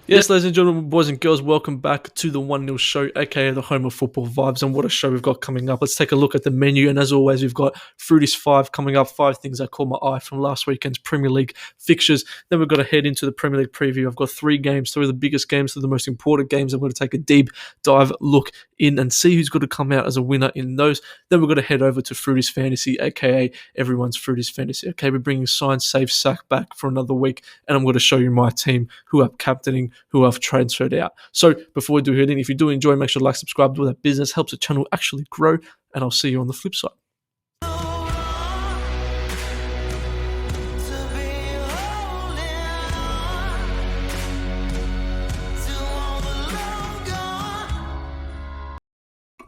Yes, ladies and gentlemen, boys and girls, welcome back to the One Nil Show, aka the home of football vibes. And what a show we've got coming up. Let's take a look at the menu. And as always, we've got Froutys Five coming up, 5 things that caught my eye from last weekend's Premier League fixtures. Then we've got to head into the Premier League preview. I've got 3 games, 3 of the biggest games, 3 of the most important games. I'm going to take a deep dive look in and see who's going to come out as a winner in those. Then we're going to head over to Froutys Fantasy, aka everyone's Froutys Fantasy. Okay, we're bringing Sign, Save, Sack back for another week. And I'm going to show you my team, who I'm captaining, who I've transferred out. So before we do head in, if you do enjoy, make sure to like, subscribe, do that business, helps the channel actually grow, and I'll see you on the flip side.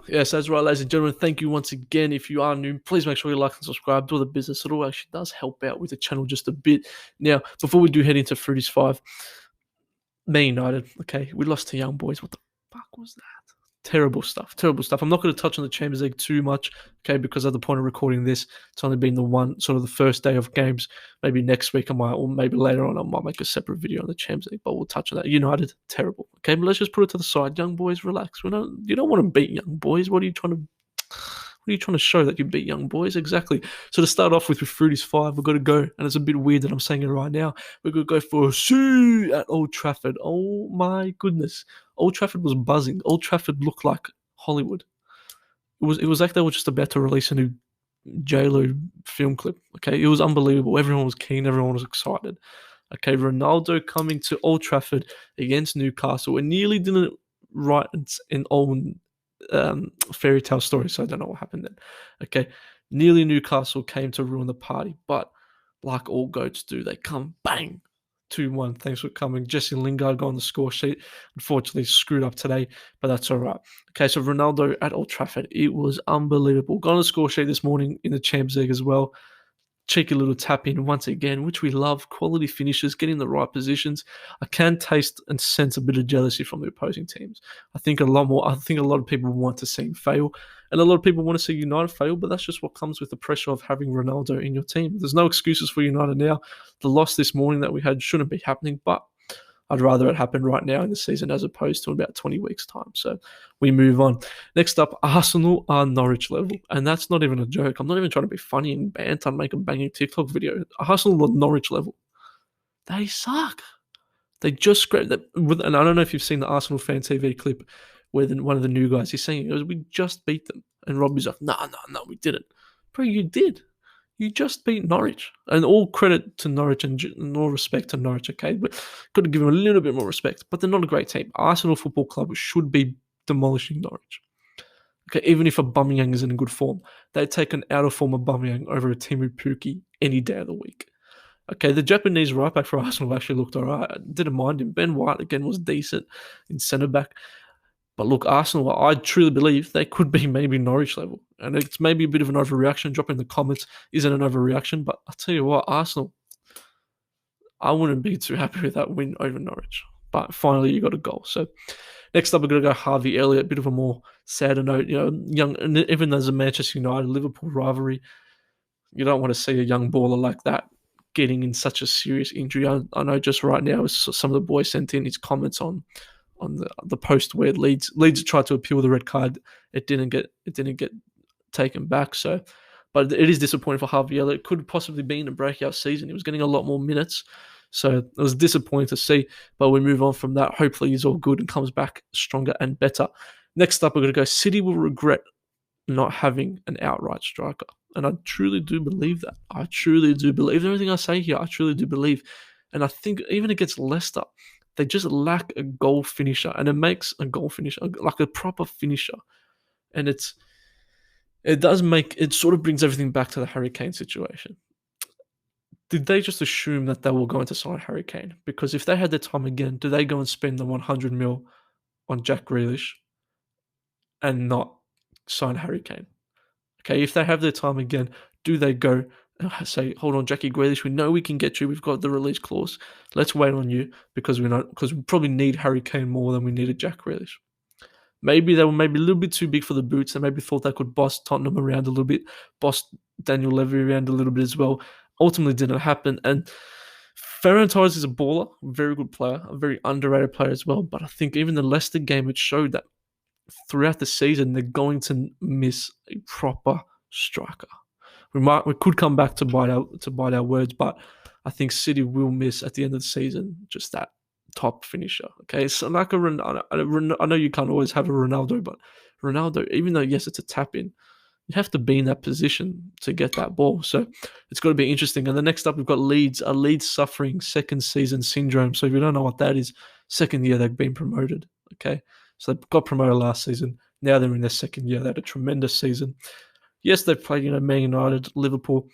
Yes, that's right, ladies and gentlemen. Thank you once again. If you are new, please make sure you like and subscribe to the business. It all actually does help out with the channel just a bit. Now, before we do head into Froutys 5, Man United, okay, we lost to Young Boys. What the fuck was that? Terrible stuff. I'm not going to touch on the Champions League too much, okay, because at the point of recording this, it's only been the first day of games. Maybe next week or maybe later on, I might make a separate video on the Champions League, but we'll touch on that. United, terrible. Okay, but let's just put it to the side. Young Boys, relax. You don't want to beat Young Boys. What are you trying to show that you beat Young Boys? Exactly. So to start off with Froutys 5, we've got to go, and it's a bit weird that I'm saying it right now, we're going to go for a see at Old Trafford. Oh my goodness. Old Trafford was buzzing. Old Trafford looked like Hollywood. It was like they were just about to release a new J-Lo film clip. Okay, it was unbelievable. Everyone was keen. Everyone was excited. Okay, Ronaldo coming to Old Trafford against Newcastle. It nearly didn't write in old fairy tale story, so I don't know what happened then. Okay, nearly Newcastle came to ruin the party, but like all goats do, they come bang, 2-1. Thanks for coming. Jesse Lingard got on the score sheet. Unfortunately, screwed up today, but that's all right. Okay, so Ronaldo at Old Trafford, it was unbelievable. Got on the score sheet this morning in the Champions League as well. Cheeky little tap in once again, which we love. Quality finishes, getting the right positions. I can taste and sense a bit of jealousy from the opposing teams. I think a lot of people want to see him fail, and a lot of people want to see United fail, but that's just what comes with the pressure of having Ronaldo in your team. There's no excuses for United now. The loss this morning that we had shouldn't be happening, but I'd rather it happen right now in the season as opposed to about 20 weeks' time. So we move on. Next up, Arsenal are Norwich level. And that's not even a joke. I'm not even trying to be funny and banter and make a banging TikTok video. Arsenal are Norwich level. They suck. They just scraped that. And I don't know if you've seen the Arsenal fan TV clip where one of the new guys, he's saying, we just beat them. And Robbie's like, no, we didn't. Bro, you did. You just beat Norwich. And all credit to Norwich and all respect to Norwich, okay? But got to give them a little bit more respect. But they're not a great team. Arsenal Football Club should be demolishing Norwich. Okay, even if Aubameyang is in good form. They'd take an out-of-form Aubameyang over a Timu Pukki any day of the week. Okay, the Japanese right-back for Arsenal actually looked all right. I didn't mind him. Ben White, again, was decent in centre-back. But look, Arsenal, I truly believe they could be maybe Norwich level. And it's maybe a bit of an overreaction. Drop in the comments, is it an overreaction? But I'll tell you what, Arsenal, I wouldn't be too happy with that win over Norwich. But finally, you got a goal. So next up, we're going to go Harvey Elliott, a bit of a more sadder note. Young, and even as a Manchester United Liverpool rivalry, you don't want to see a young baller like that getting in such a serious injury. I know just right now, some of the boys sent in his comments on the post where Leeds tried to appeal the red card. It didn't get taken back. So, but it is disappointing for Harvey Elliott. It could possibly be in a breakout season. He was getting a lot more minutes. So it was disappointing to see. But we move on from that. Hopefully he's all good and comes back stronger and better. Next up, we're going to go City will regret not having an outright striker. And I truly do believe that. I truly do believe everything I say here. I truly do believe. And I think even against Leicester, they just lack a goal finisher, and it makes a goal finisher like a proper finisher, and it sort of brings everything back to the Harry Kane situation. Did they just assume that they were going to sign Harry Kane? Because if they had their time again, do they go and spend the 100 mil on Jack Grealish and not sign Harry Kane? Okay, if they have their time again, do they go say, hold on, Jackie Grealish, we know we can get you. We've got the release clause. Let's wait on you because we probably need Harry Kane more than we needed Jack Grealish. Maybe they were a little bit too big for the boots. They maybe thought they could boss Tottenham around a little bit, boss Daniel Levy around a little bit as well. Ultimately didn't happen. And Ferran Torres is a baller, very good player, a very underrated player as well. But I think even the Leicester game, it showed that throughout the season they're going to miss a proper striker. We could come back to bite our words, but I think City will miss at the end of the season just that top finisher. Okay, so like I know you can't always have a Ronaldo, but Ronaldo, even though yes, it's a tap in, you have to be in that position to get that ball. So it's got to be interesting. And the next up, we've got Leeds. Are Leeds suffering second season syndrome? So if you don't know what that is, second year they've been promoted. Okay, so they got promoted last season. Now they're in their second year. They had a tremendous season. Yes, they've played, Man United, Liverpool.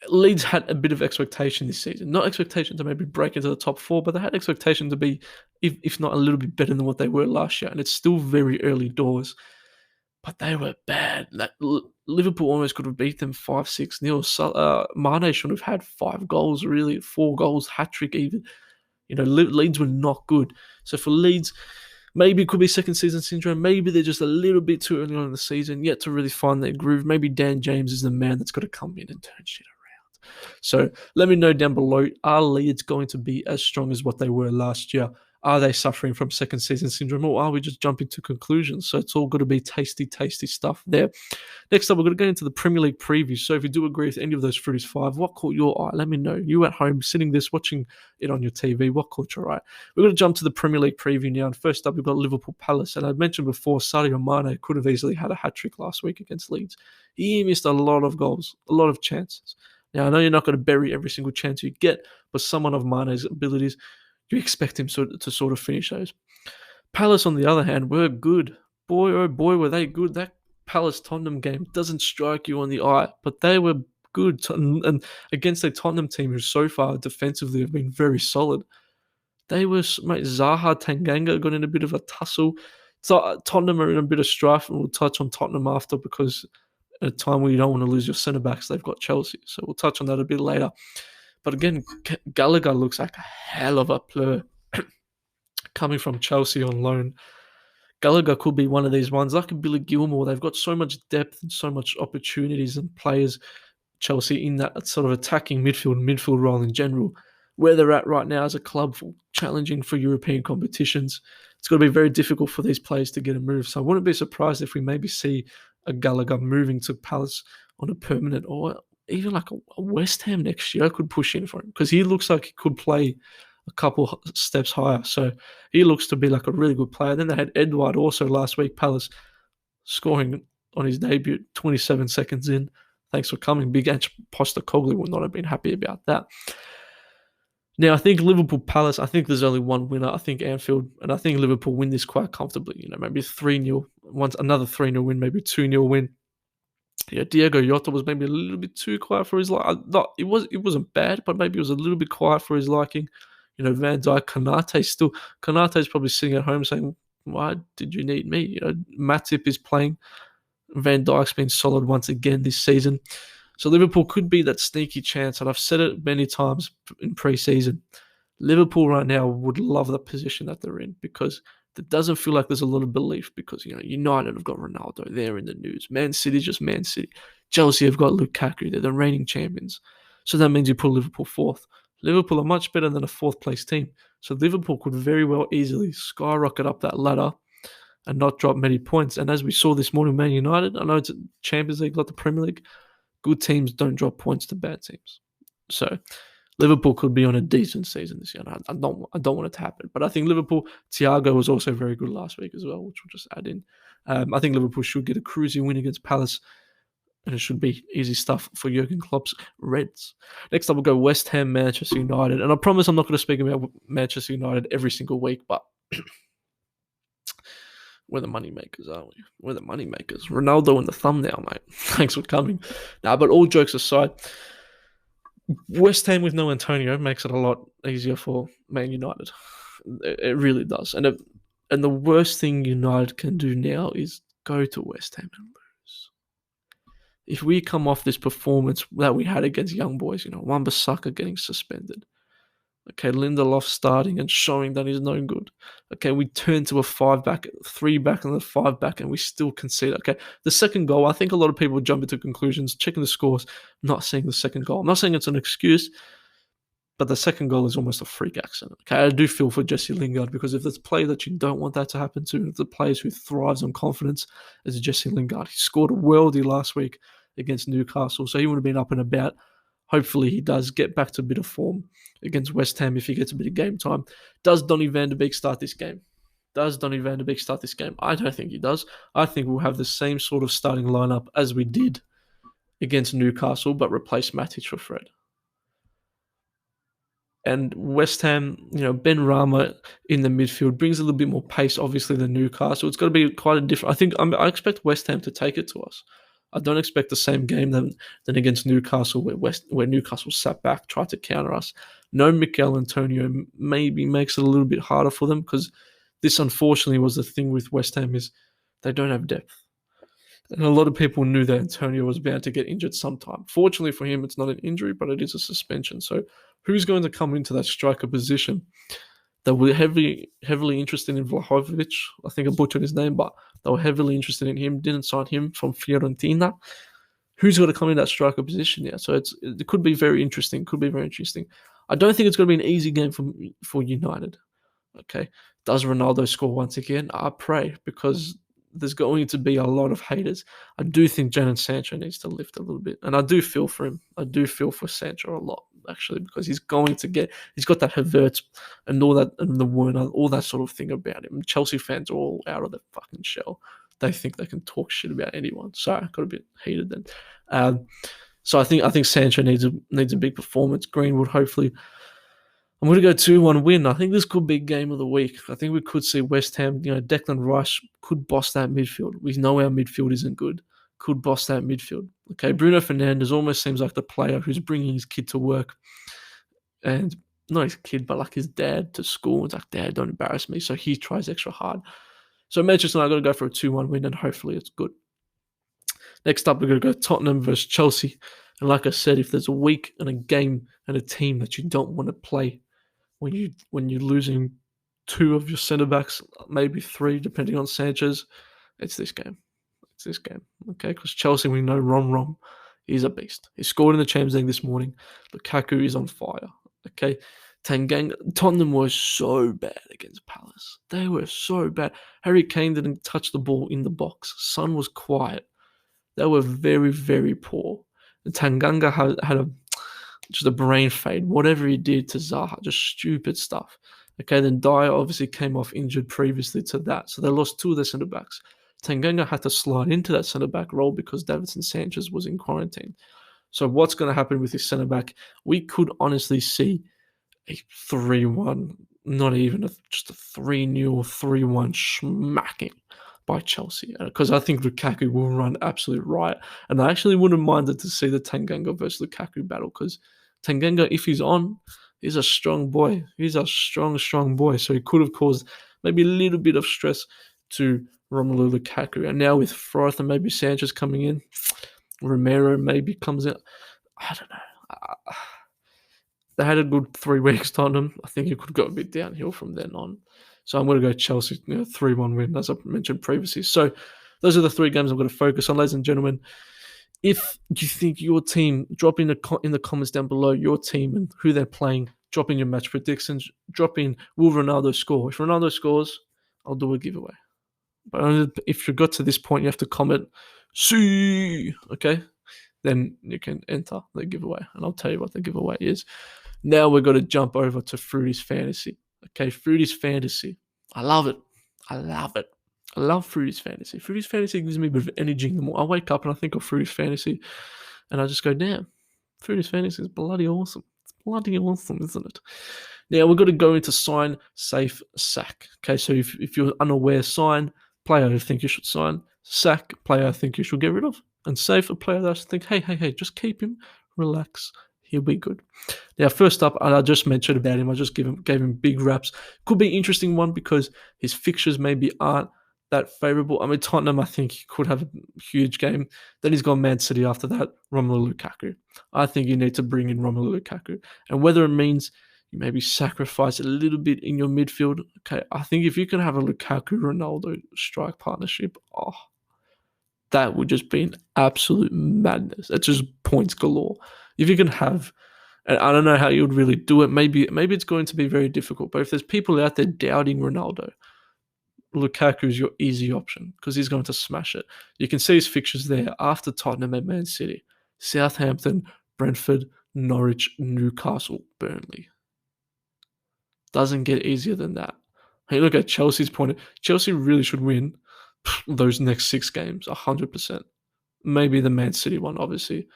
Leeds had a bit of expectation this season. Not expectation to maybe break into the top four, but they had expectation to be, if not a little bit better than what they were last year. And it's still very early doors. But they were bad. Liverpool almost could have beat them 5-6-0. Mane should have had 5 goals, really, 4 goals, hat-trick even. Leeds were not good. So for Leeds, maybe it could be second season syndrome. Maybe they're just a little bit too early on in the season, yet to really find their groove. Maybe Dan James is the man that's got to come in and turn shit around. So let me know down below, are Leeds going to be as strong as what they were last year? Are they suffering from second season syndrome, or are we just jumping to conclusions? So it's all got to be tasty, tasty stuff there. Next up, we're going to go into the Premier League preview. So if you do agree with any of those Froutys Five, what caught your eye? Let me know. You at home, sitting this, watching it on your TV, what caught your eye? We're going to jump to the Premier League preview now. And first up, we've got Liverpool Palace. And I mentioned before, Sadio Mane could have easily had a hat-trick last week against Leeds. He missed a lot of goals, a lot of chances. Now, I know you're not going to bury every single chance you get, but someone of Mane's abilities, you expect him to sort of finish those. Palace, on the other hand, were good. Boy, oh boy, were they good. That Palace-Tottenham game doesn't strike you on the eye, but they were good. And against a Tottenham team who so far defensively have been very solid, they were, Zaha Tanganga got in a bit of a tussle. So Tottenham are in a bit of strife, and we'll touch on Tottenham after, because at a time where you don't want to lose your centre-backs, they've got Chelsea. So we'll touch on that a bit later. But again, Gallagher looks like a hell of a player coming from Chelsea on loan. Gallagher could be one of these ones, like a Billy Gilmore. They've got so much depth and so much opportunities and players, Chelsea, in that sort of attacking midfield role in general. Where they're at right now as a club for challenging for European competitions, it's going to be very difficult for these players to get a move. So I wouldn't be surprised if we maybe see a Gallagher moving to Palace on a permanent, or even like a West Ham next year could push in for him, because he looks like he could play a couple steps higher. So he looks to be like a really good player. Then they had Edouard also last week, Palace, scoring on his debut 27 seconds in. Thanks for coming. Big Ange Postecoglou would not have been happy about that. Now, I think Liverpool Palace, I think there's only one winner. I think Anfield, and I think Liverpool win this quite comfortably. Maybe 3-0, once another 3-0 win, maybe 2-0 win. Yeah, Diego Jota was maybe a little bit too quiet for his liking. It wasn't bad, but maybe it was a little bit quiet for his liking. Van Dijk, Konate's probably sitting at home saying, "Why did you need me?" Matip is playing. Van Dijk's been solid once again this season. So Liverpool could be that sneaky chance, and I've said it many times in pre-season. Liverpool right now would love the position that they're in, because it doesn't feel like there's a lot of belief, because United have got Ronaldo, they're in the news. Man City's just Man City. Chelsea have got Lukaku, they're the reigning champions. So that means you put Liverpool fourth. Liverpool are much better than a fourth place team. So Liverpool could very well easily skyrocket up that ladder and not drop many points. And as we saw this morning, Man United, I know it's a Champions League, not the Premier League. Good teams don't drop points to bad teams. So Liverpool could be on a decent season this year. I don't want it to happen. But I think Liverpool, Thiago was also very good last week as well, which we'll just add in. I think Liverpool should get a cruising win against Palace, and it should be easy stuff for Jurgen Klopp's Reds. Next up, we'll go West Ham, Manchester United. And I promise I'm not going to speak about Manchester United every single week, but we're the money makers, aren't we? We're the money makers. Ronaldo in the thumbnail, mate. Thanks for coming. But all jokes aside, West Ham with no Antonio makes it a lot easier for Man United. It really does. And the worst thing United can do now is go to West Ham and lose. If we come off this performance that we had against Young Boys, Wan-Bissaka getting suspended, Okay, Lindelof starting and showing that he's no good. Okay, we turn to a 5-back, 3-back, and a 5-back, and we still concede. Okay, the second goal, I think a lot of people jump into conclusions, checking the scores, not seeing the second goal. I'm not saying it's an excuse, but the second goal is almost a freak accident. Okay, I do feel for Jesse Lingard because if there's a player that you don't want that to happen to, if the players who thrives on confidence is Jesse Lingard. He scored a worldie last week against Newcastle, so he would have been up and about. Hopefully he does get back to a bit of form against West Ham if he gets a bit of game time. Does Donny van de Beek start this game? I don't think he does. I think we'll have the same sort of starting lineup as we did against Newcastle, but replace Matic for Fred. And West Ham, Ben Rama in the midfield brings a little bit more pace, obviously, than Newcastle. It's got to be quite a different. I expect West Ham to take it to us. I don't expect the same game than against Newcastle, where Newcastle sat back, tried to counter us. No Mikel Antonio maybe makes it a little bit harder for them because this, unfortunately, was the thing with West Ham is they don't have depth. And a lot of people knew that Antonio was bound to get injured sometime. Fortunately for him, it's not an injury, but it is a suspension. So who's going to come into that striker position? They were heavily interested in Vlahovic. I think I butchered his name, but they were heavily interested in him. Didn't sign him from Fiorentina. Who's going to come in that striker position? Yeah, so it could be very interesting. I don't think it's going to be an easy game for United. Okay, does Ronaldo score once again? I pray, because there's going to be a lot of haters. I do think Jadon Sancho needs to lift a little bit, and I do feel for him. I do feel for Sancho a lot, actually, because he's got that Havertz and all that, and the Werner, all that sort of thing about him. Chelsea fans are all out of their fucking shell. They think they can talk shit about anyone. Sorry, I got a bit heated then. So I think Sancho needs a big performance. Greenwood, hopefully. I'm going to go 2-1 win. I think this could be game of the week. I think we could see West Ham, Declan Rice could boss that midfield. We know our midfield isn't good. Could boss that midfield. Okay, Bruno Fernandes almost seems like the player who's bringing his kid to work. And not his kid, but like his dad to school. It's like, Dad, don't embarrass me. So he tries extra hard. So Manchester United, I've got to go for a 2-1 win, and hopefully it's good. Next up, we're going to go Tottenham versus Chelsea. And like I said, if there's a week and a game and a team that you don't want to play, when you're losing 2 of your centre backs, maybe 3, depending on Sanchez, it's this game. Okay? Because Chelsea, we know Rom is a beast. He scored in the Champions League this morning. Lukaku is on fire. Okay? Tottenham were so bad against Palace. They were so bad. Harry Kane didn't touch the ball in the box. Son was quiet. They were very, very poor. And Tanganga had just a brain fade, whatever he did to Zaha, just stupid stuff. Okay, then Dyer obviously came off injured previously to that, so they lost 2 of their centre-backs. Tanganga had to slide into that centre-back role because Davinson Sanchez was in quarantine. So what's going to happen with this centre-back? We could honestly see a 3-1, not even just a 3-0, 3-1 smacking by Chelsea, because I think Lukaku will run absolute riot. And I actually wouldn't mind it to see the Tanganga versus Lukaku battle, because Tanganga, if he's on, he's a strong boy. He's a strong boy. So he could have caused maybe a little bit of stress to Romelu Lukaku. And now with Froth and maybe Sanchez coming in, Romero maybe comes in. I don't know. They had a good 3 weeks, Tottenham. I think it could go a bit downhill from then on. So I'm going to go Chelsea, 3-1 win, as I mentioned previously. So those are the 3 games I'm going to focus on, ladies and gentlemen. If you think your team, drop in the comments down below your team and who they're playing. Drop in your match predictions. Drop in, will Ronaldo score? If Ronaldo scores, I'll do a giveaway. But if you got to this point, you have to comment, see, okay? Then you can enter the giveaway, and I'll tell you what the giveaway is. Now we're going to jump over to Froutys Fantasy. Okay, Froutys Fantasy. I love it. I love Froutys Fantasy. Froutys Fantasy gives me a bit of energy in the morning. I wake up and I think of Froutys Fantasy, and I just go, damn, Froutys Fantasy is bloody awesome. It's bloody awesome, isn't it? Now we're going to go into sign, safe, sack. Okay, so if you're unaware, sign, player I think you should sign. Sack, player I think you should get rid of. And safe, a player that I think, hey, just keep him, relax. He'll be good. Now, first up, and I just mentioned about him. I just gave him big raps. Could be an interesting one because his fixtures maybe aren't that favourable. I mean, Tottenham, I think he could have a huge game. Then he's gone Man City after that. Romelu Lukaku. I think you need to bring in Romelu Lukaku. And whether it means You maybe sacrifice a little bit in your midfield. Okay, I think if you can have a Lukaku-Ronaldo strike partnership, that would just be an absolute madness. That's just points galore. If you can have, and I don't know how you would really do it. Maybe it's going to be very difficult. But if there's people out there doubting Ronaldo, Lukaku is your easy option because he's going to smash it. You can see his fixtures there after Tottenham and Man City, Southampton, Brentford, Norwich, Newcastle, Burnley. Doesn't get easier than that. Hey, look at Chelsea's point. Chelsea really should win those next 6 games, 100%. Maybe the Man City one, obviously,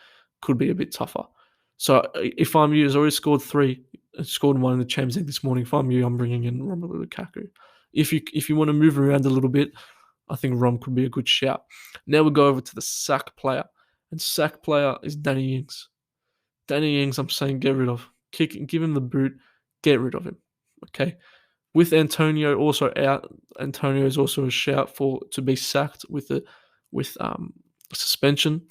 could be a bit tougher. So if I'm you, he's already scored 3, scored 1 in the Champions League this morning. If I'm you, I'm bringing in Romelu Lukaku. If you want to move around a little bit, I think Rom could be a good shout. Now we'll go over to the sack player. And sack player is Danny Ings. Danny Ings, I'm saying get rid of. Give him the boot. Get rid of him. Okay. With Antonio also out, Antonio is also a shout to be sacked with suspension.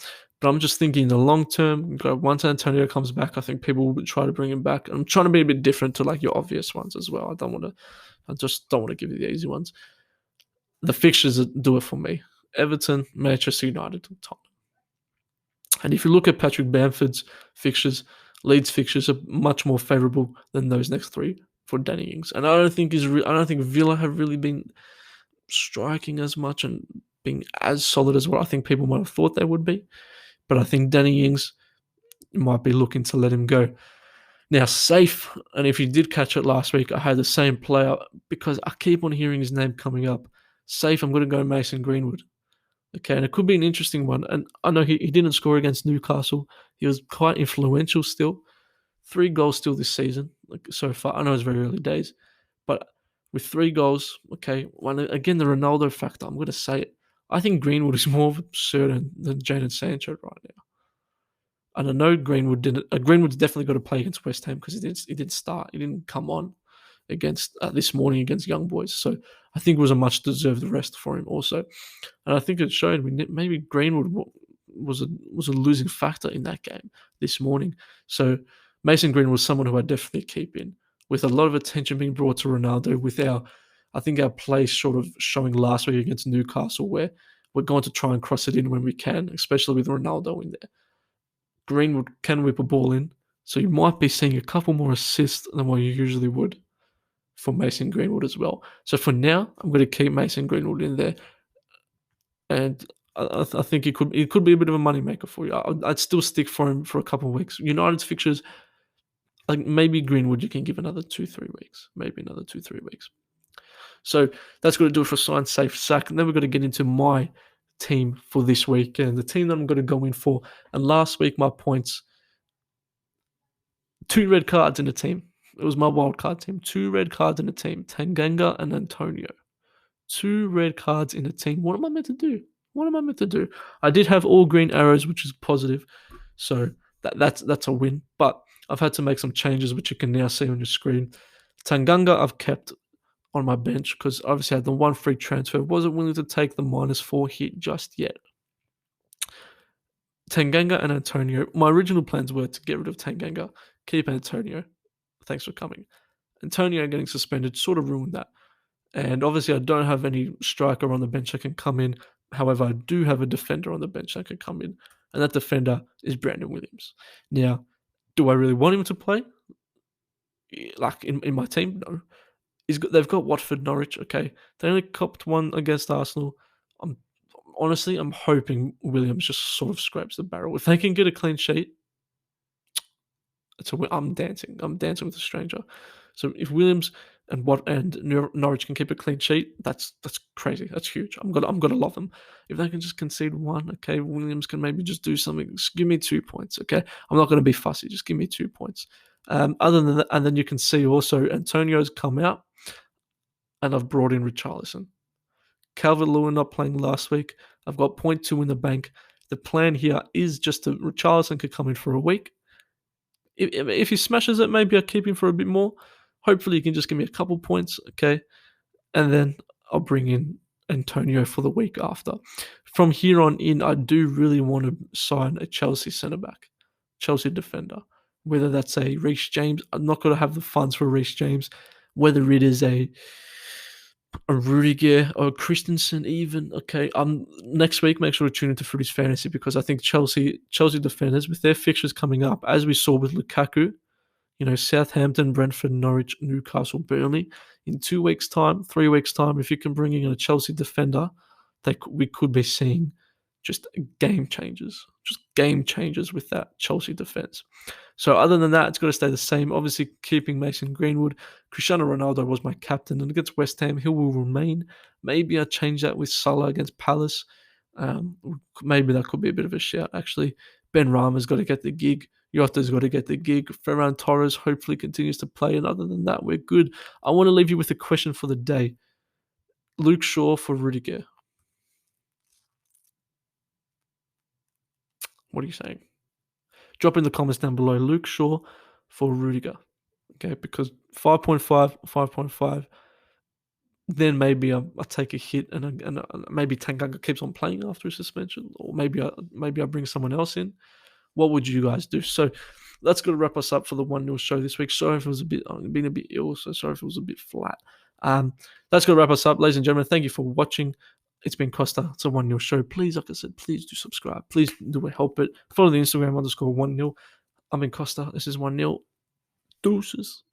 But I'm just thinking in the long term, once Antonio comes back, I think people will try to bring him back. I'm trying to be a bit different to like your obvious ones as well. I just don't want to give you the easy ones. The fixtures do it for me. Everton, Manchester United, and Tottenham. And if you look at Patrick Bamford's fixtures, Leeds fixtures are much more favourable than those next 3 for Danny Ings. And I don't think Villa have really been striking as much and being as solid as what I think people might have thought they would be. But I think Danny Ings might be looking to let him go. Now, safe, and if you did catch it last week, I had the same player because I keep on hearing his name coming up. Safe, I'm going to go Mason Greenwood. Okay, and it could be an interesting one. And I know he didn't score against Newcastle. He was quite influential still. 3 goals still this season, like so far. I know it's very early days, but with 3 goals, okay, again, the Ronaldo factor, I'm going to say it. I think Greenwood is more certain than Jadon Sancho right now. And I know Greenwood's definitely got to play against West Ham because he did start. He didn't come on against this morning against Young Boys. So I think it was a much deserved rest for him also. And I think it showed maybe Greenwood was a losing factor in that game this morning. So Mason Greenwood was someone who I definitely keep in, with a lot of attention being brought to Ronaldo, with our play sort of showing last week against Newcastle, where we're going to try and cross it in when we can, especially with Ronaldo in there. Greenwood can whip a ball in, so you might be seeing a couple more assists than what you usually would for Mason Greenwood as well. So for now, I'm going to keep Mason Greenwood in there, and I think it could be a bit of a moneymaker for you. I'd still stick for him for a couple of weeks. United's fixtures, like maybe Greenwood, you can give another 2-3 weeks, So that's going to do it for sign, safe, sack. And then we're going to get into my team for this week and the team that I'm going to go in for. And last week, my points, 2 red cards in the team. It was my wild card team. 2 red cards in the team, Tanganga and Antonio. 2 red cards in the team. What am I meant to do? I did have all green arrows, which is positive. So that's a win. But I've had to make some changes, which you can now see on your screen. Tanganga I've kept on my bench because obviously I had the 1 free transfer. Wasn't willing to take the -4 hit just yet. Tanganga and Antonio. My original plans were to get rid of Tanganga, keep Antonio. Thanks for coming. Antonio getting suspended sort of ruined that. And obviously I don't have any striker on the bench that can come in. However, I do have a defender on the bench that can come in. And that defender is Brandon Williams. Now, do I really want him to play? Like in my team? No. They've got Watford, Norwich, okay. They only copped 1 against Arsenal. I'm hoping Williams just sort of scrapes the barrel. If they can get a clean sheet, I'm dancing. I'm dancing with a stranger. So if Williams and Norwich can keep a clean sheet, that's crazy. That's huge. I'm gonna love them. If they can just concede 1, okay, Williams can maybe just do something. Just give me 2 points, okay. I'm not gonna be fussy. Just give me 2 points. Other than that, and then you can see also Antonio's come out, and I've brought in Richarlison. Calvert-Lewin not playing last week. I've got 0.2 in the bank. The plan here is just to Richarlison could come in for a week. If he smashes it, maybe I'll keep him for a bit more. Hopefully he can just give me a couple points, okay? And then I'll bring in Antonio for the week after. From here on in, I do really want to sign a Chelsea centre-back, Chelsea defender. whether that's a Reece James. I'm not going to have the funds for Reece James. Whether it is a Rudiger or Christensen even. Okay, next week make sure to tune into Froutys Fantasy because I think Chelsea defenders with their fixtures coming up, as we saw with Lukaku, Southampton, Brentford, Norwich, Newcastle, Burnley. In 2 weeks' time, 3 weeks' time, if you can bring in a Chelsea defender, we could be seeing just game changers with that Chelsea defense. So other than that, it's got to stay the same. Obviously, keeping Mason Greenwood. Cristiano Ronaldo was my captain, and against West Ham, he will remain. Maybe I change that with Salah against Palace. Maybe that could be a bit of a shout, actually. Ben Rama's got to get the gig. Yotta's got to get the gig. Ferran Torres hopefully continues to play, and other than that, we're good. I want to leave you with a question for the day. Luke Shaw for Rudiger. What are you saying? Drop in the comments down below. Luke Shaw for Rudiger. Okay, because 5.5, then maybe I take a hit and maybe Tanganga keeps on playing after his suspension, or maybe I bring someone else in. What would you guys do? So that's going to wrap us up for the 1 Nil show this week. Sorry if it was being a bit ill, so sorry if it was a bit flat. That's going to wrap us up, ladies and gentlemen. Thank you for watching. It's been Costa. It's a 1 Nil show. Please, like I said, please do subscribe. Please do help it. Follow the Instagram _1 Nil. I'm in Costa. This is 1 Nil. Deuces.